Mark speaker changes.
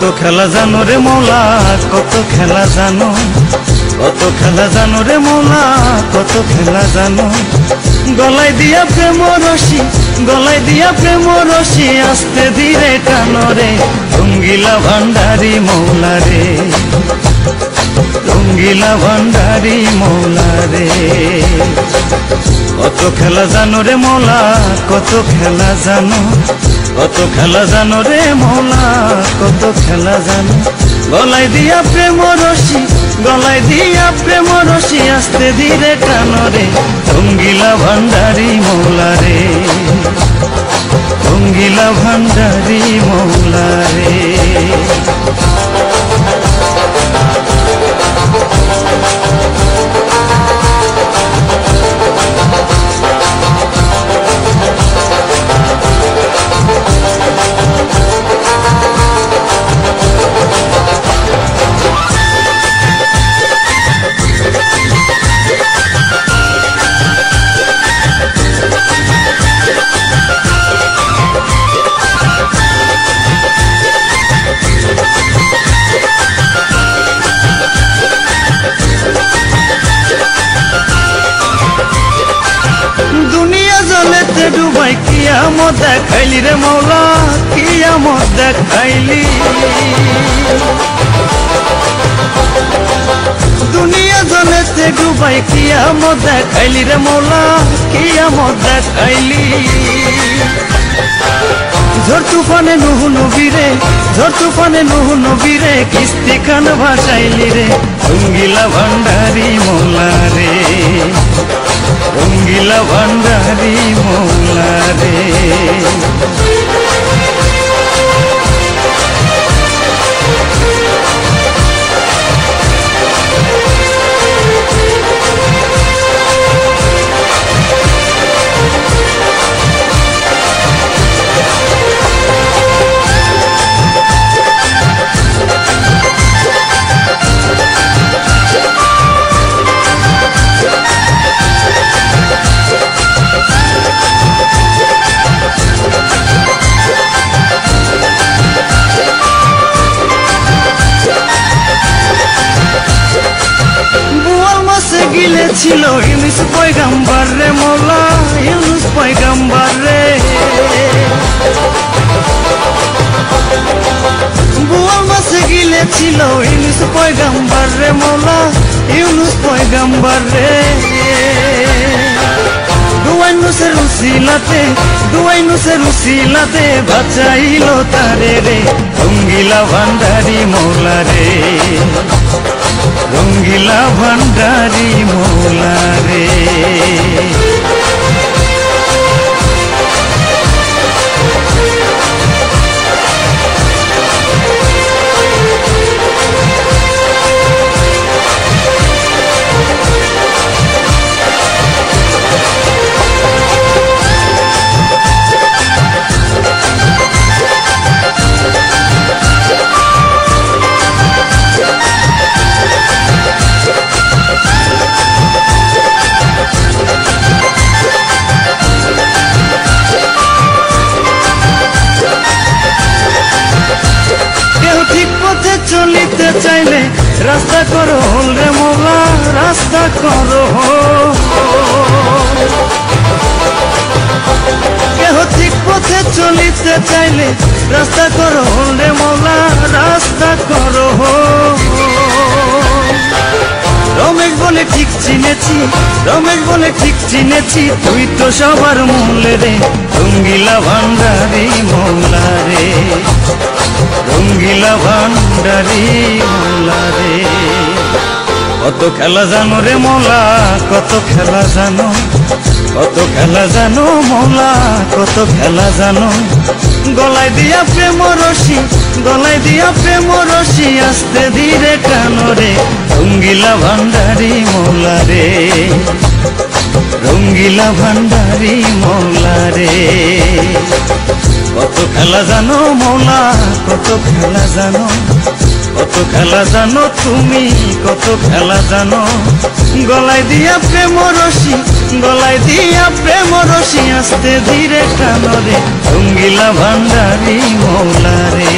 Speaker 1: কত খেলা জানো রে মৌলা, কত খেলা জানো, কত খেলা জানো রে মৌলা, কত খেলা জানো। গলায় দিয়া প্রেম রশি, গলায় দিয়া প্রেম রশি, আস্তে ধীরে টানো রে রঙ্গিলা ভান্ডারি মৌলা রে, রঙ্গিলা ভান্ডারি মৌলা রে। কত খেলা জানো রে মৌলা, কত খেলা জানো, কত খেলা জানো রে মৌলা, কত খেলা জানো। গলায় দিয়া প্রেম রশি, গলায় দিয়া প্রেম রশি, আস্তে ধীরে টানো রে রঙ্গিলা ভান্ডারি মৌলা রে, রঙ্গিলা ভান্ডারি মৌলা রে। ডুবাই কিয়ামত দেখাইলি রে মৌলা, কিয়ামত দেখাইলি। দুনিয়া জলেতে ডুবাই কিয়ামত দেখাইলি রে মৌলা, কিয়ামত দেখাইলি। ঝড় তুফানে নুহু নবীরে, ঝড় তুফানে নুহু নবীরে, কিস্তি খান ভাসাইলি রে রঙ্গিলা ভান্ডারি মৌলা রে, রঙ্গিলা ভান্ডারি মৌলা রে। ছিল ইউনুস পয়গাম্বার রে মৌলা, ইউনুস পয়গাম্বার রে। বুয়াল মাছে গিলে ছিল ইউনুস পয়গাম্বার রে মৌলা, ইউনুস পয়গাম্বার রে। দুয়াইনুসের উসিলাতে, দুয়াইনুসের উসিলাতে বাঁচাইল তারে রে রঙ্গিলা ভান্ডারি মৌলা রে, রঙ্গিলা ভান্ডারি মৌলা রে। চলিতে চাইলে রাস্তা করো রে মৌলা, রাস্তা করো। কেহ ঠিক পথে চলিতে চাইলে রাস্তা করো রে মৌলা, রাস্তা করো। রমেশ বলে ঠিক চিনেছি, রমেশ বলে ঠিক চিনেছি, তুই তো সবার মূলে রে রঙ্গিলা ভান্ডারি মৌলা রে, রঙ্গিলা ভান্ডারি মৌলা রে। কত খেলা জানো রে মৌলা, কত খেলা জানো, কত খেলা জানো মৌলা, কত খেলা জানো। গলায় দিয়া প্রেম রশি, গলায় দিয়া প্রেম রশি, আস্তে ধীরে টানো রে রঙ্গিলা ভান্ডারি মৌলা রে, রঙ্গিলা ভান্ডারি মৌলা রে। কত খেলা জানো মৌলা, কত খেলা জানো, কত খেলা জানো তুমি, কত খেলা জানো। গলায় দিয়া প্রেম রশি, গলায় দিয়া প্রেম রশি, আস্তে ধীরে টানো রে রঙ্গিলা ভান্ডারি মৌলা রে।